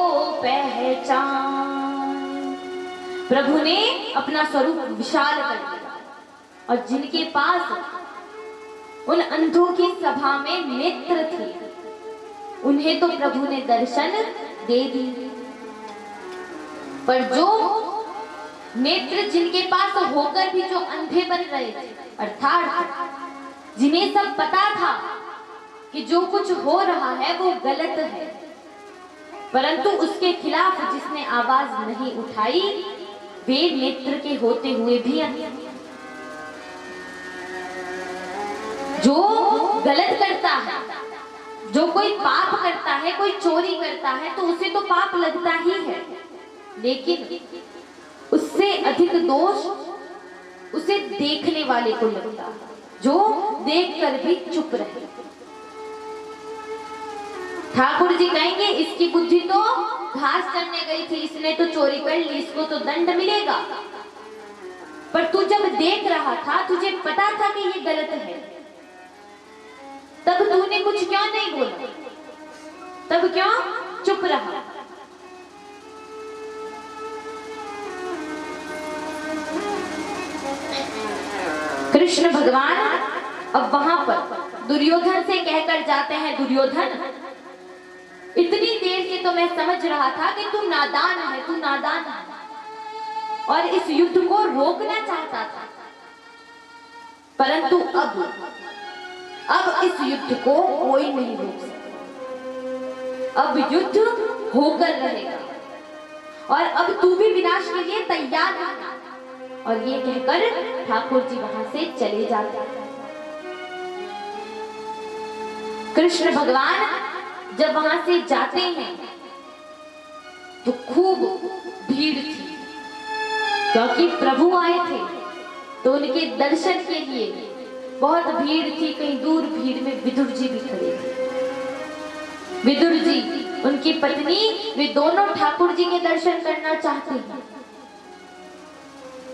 पहचान। प्रभु ने अपना स्वरूप विशाल कर दिया और जिनके पास उन अंधों की सभा में नेत्र थे उन्हें तो प्रभु ने दर्शन दे दिए, पर जो नेत्र जिनके पास होकर भी जो अंधे बन रहे थे, अर्थात जिन्हें सब पता था कि जो कुछ हो रहा है वो गलत है, परंतु उसके खिलाफ जिसने आवाज नहीं उठाई वे नेत्र के होते हुए भी अंधे। जो गलत करता है, जो कोई पाप करता है, कोई चोरी करता है तो उसे तो पाप लगता ही है, लेकिन उससे अधिक दोष उसे देखने वाले को लगता है जो देखकर भी चुप रहे। ठाकुर जी कहेंगे इसकी बुद्धि तो घास चरने गई थी, इसने तो चोरी कर ली, इसको तो दंड मिलेगा, पर तू जब देख रहा था तुझे पता था कि ये गलत है, तब तूने कुछ क्यों नहीं बोला, तब क्यों चुप रहा। कृष्ण भगवान अब वहां पर दुर्योधन से कहकर जाते हैं, दुर्योधन इतनी देर से तो मैं समझ रहा था कि तू नादान है, तू नादान है और इस युद्ध को रोकना चाहता था, परंतु अब इस युद्ध को कोई नहीं रोक सकता। अब युद्ध होकर रहेगा और अब तू भी विनाश के लिए तैयार रहना। और ये कहकर ठाकुर जी वहां से चले जाते हैं। कृष्ण भगवान जब वहां से जाते हैं तो खूब भीड़ थी, क्योंकि प्रभु आए थे तो उनके दर्शन के लिए बहुत भीड़ थी। कहीं दूर भीड़ में विदुर जी भी खड़े थे। विदुर जी, उनकी पत्नी, वे दोनों ठाकुर जी के दर्शन करना चाहते हैं,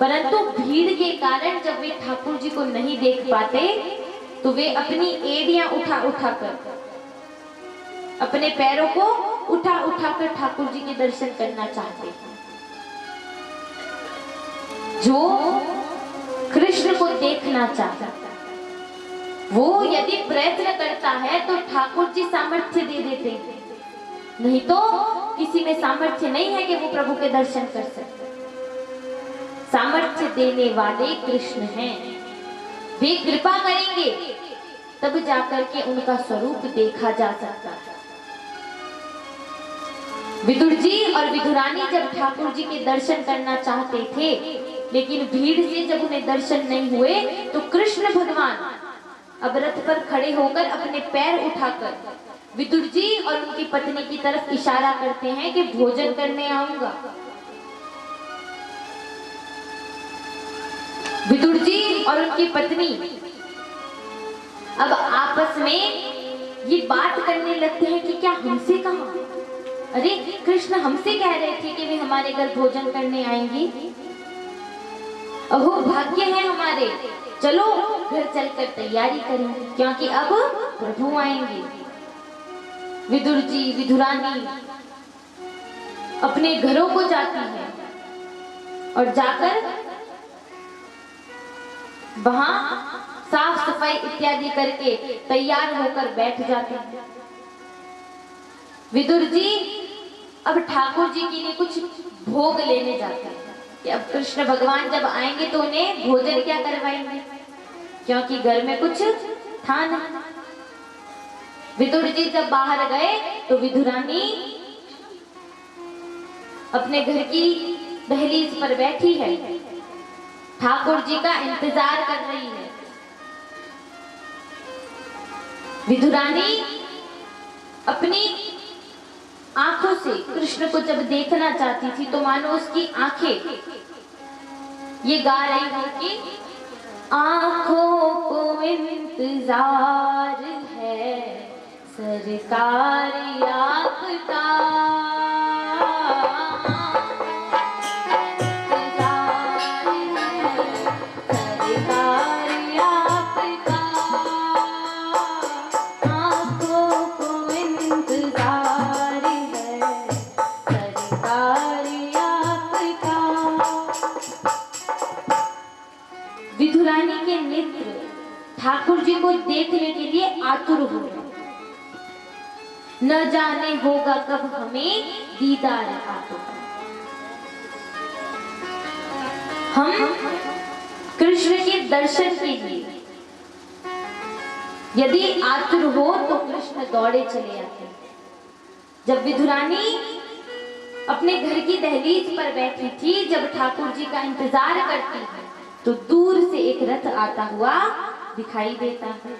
परंतु भीड़ के कारण जब वे ठाकुर जी को नहीं देख पाते तो वे अपनी एड़ियां उठा उठा कर, अपने पैरों को उठा उठा कर ठाकुर जी के दर्शन करना चाहते हैं। जो कृष्ण को देखना चाहता वो यदि प्रयत्न करता है तो ठाकुर जी सामर्थ्य दे देते हैं, नहीं तो किसी में सामर्थ्य नहीं है कि वो प्रभु के दर्शन कर सके। सामर्थ्य देने वाले कृष्ण हैं, वे कृपा करेंगे तब जाकर के उनका स्वरूप देखा जा सकता है। विदुर जी और विदुरानी जब ठाकुर जी के दर्शन करना चाहते थे, लेकिन भीड़ से जब उन्हें दर्शन नहीं हुए तो कृष्ण भगवान अब रथ पर खड़े होकर अपने पैर उठाकर विदुर जी और उनकी पत्नी की तरफ इशारा करते हैं कि भोजन करने आऊंगा। विदुर जी और उनकी पत्नी अब आपस में ये बात करने लगते हैं कि क्या हमसे कहा, अरे कृष्ण हमसे कह रहे थे कि वे हमारे घर भोजन करने आएंगी, अहो भाग्य है हमारे, चलो घर चलकर तैयारी करें क्योंकि अब प्रभु आएंगे। विदुर जी, विदुरानी अपने घरों को जाती है और जाकर वहां साफ सफाई इत्यादि करके तैयार होकर बैठ जाते हैं। विदुर जी अब ठाकुर जी के लिए कुछ भोग लेने जाते हैं कि अब कृष्ण भगवान जब आएंगे तो उन्हें भोजन क्या करवाएंगे, क्योंकि घर में कुछ था नहीं। विदुर जी जब बाहर गए तो विदुरानी अपने घर की दहलीज पर बैठी है, ठाकुर जी का इंतजार कर रही है। विदुरानी अपनी आंखों से कृष्ण को जब देखना चाहती थी तो मानो उसकी आंखें ये गा रही हो कि आंखों को इंतजार है सरकार आपका, विदुरानी के नेत्र ठाकुर जी को देखने के लिए आतुर हो रहे, न जाने होगा कब हमें दीदार आता। हम कृष्ण के दर्शन के लिए यदि आतुर हो तो कृष्ण दौड़े चले आते हैं। जब विदुरानी अपने घर की दहलीज पर बैठी थी, जब ठाकुर जी का इंतजार करती है तो दूर से एक रथ आता हुआ दिखाई देता है।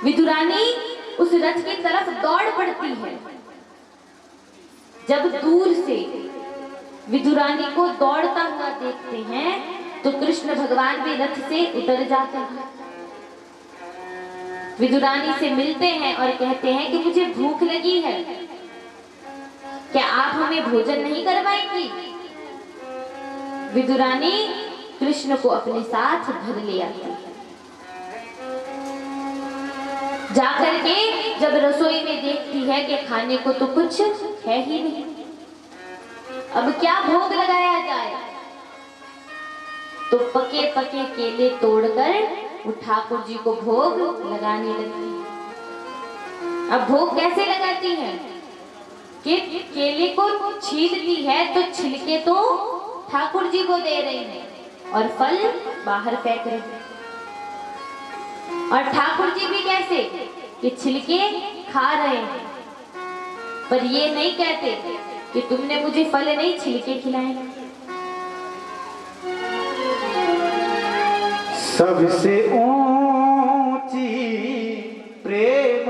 विदुरानी उस रथ की तरफ दौड़ पड़ती है। जब दूर से विदुरानी को दौड़ता हुआ देखते हैं तो कृष्ण भगवान भी रथ से उतर जाते हैं, विदुरानी से मिलते हैं और कहते हैं कि मुझे भूख लगी है, क्या आप हमें भोजन नहीं करवाएंगी। विदुरानी कृष्ण को अपने साथ घर ले आती है। जाकर के जब रसोई में देखती है कि खाने को तो कुछ है ही नहीं, अब क्या भोग लगाया जाए। तो पके पके केले तोड़कर वो ठाकुर जी को भोग लगाने लगी। अब भोग कैसे लगाती है कि केले को छीलती है तो छिलके तो ठाकुर जी को दे रही है और फल बाहर फेंक रही है। और ठाकुर जी भी कैसे कि छिलके खा रहे हैं, पर ये नहीं कहते कि तुमने मुझे फल नहीं छिलके खिलाए। सबसे ऊंची प्रेम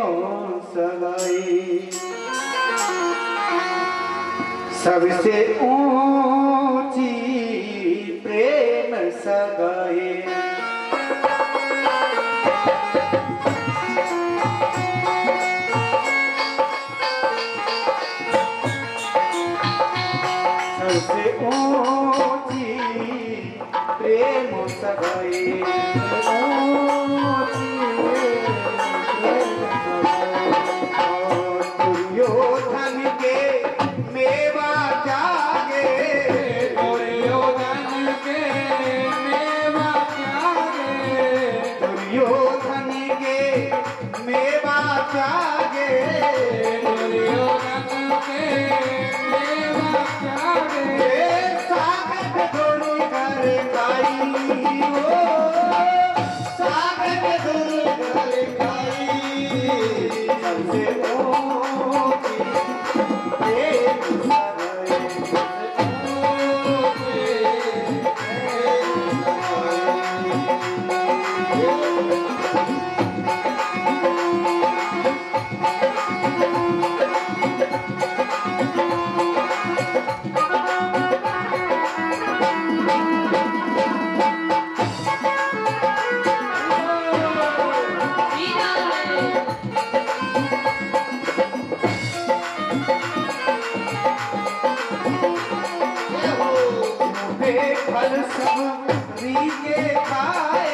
सगाई, सबसे ऊंची प्रेम सगाई। सबसे ऊंची प्रेम सगाई, दुर्योधन के मेवा जागे, दुर्योधन के मेवा जागे, दुर्योधन के मेवा जागे, दुर्योधन के मेवा जागे। सागत धुन घर गाई हो, सागत धुन घर गाई। सबसे ऊंची प्रेम सगाई, फल सब रीके खाए,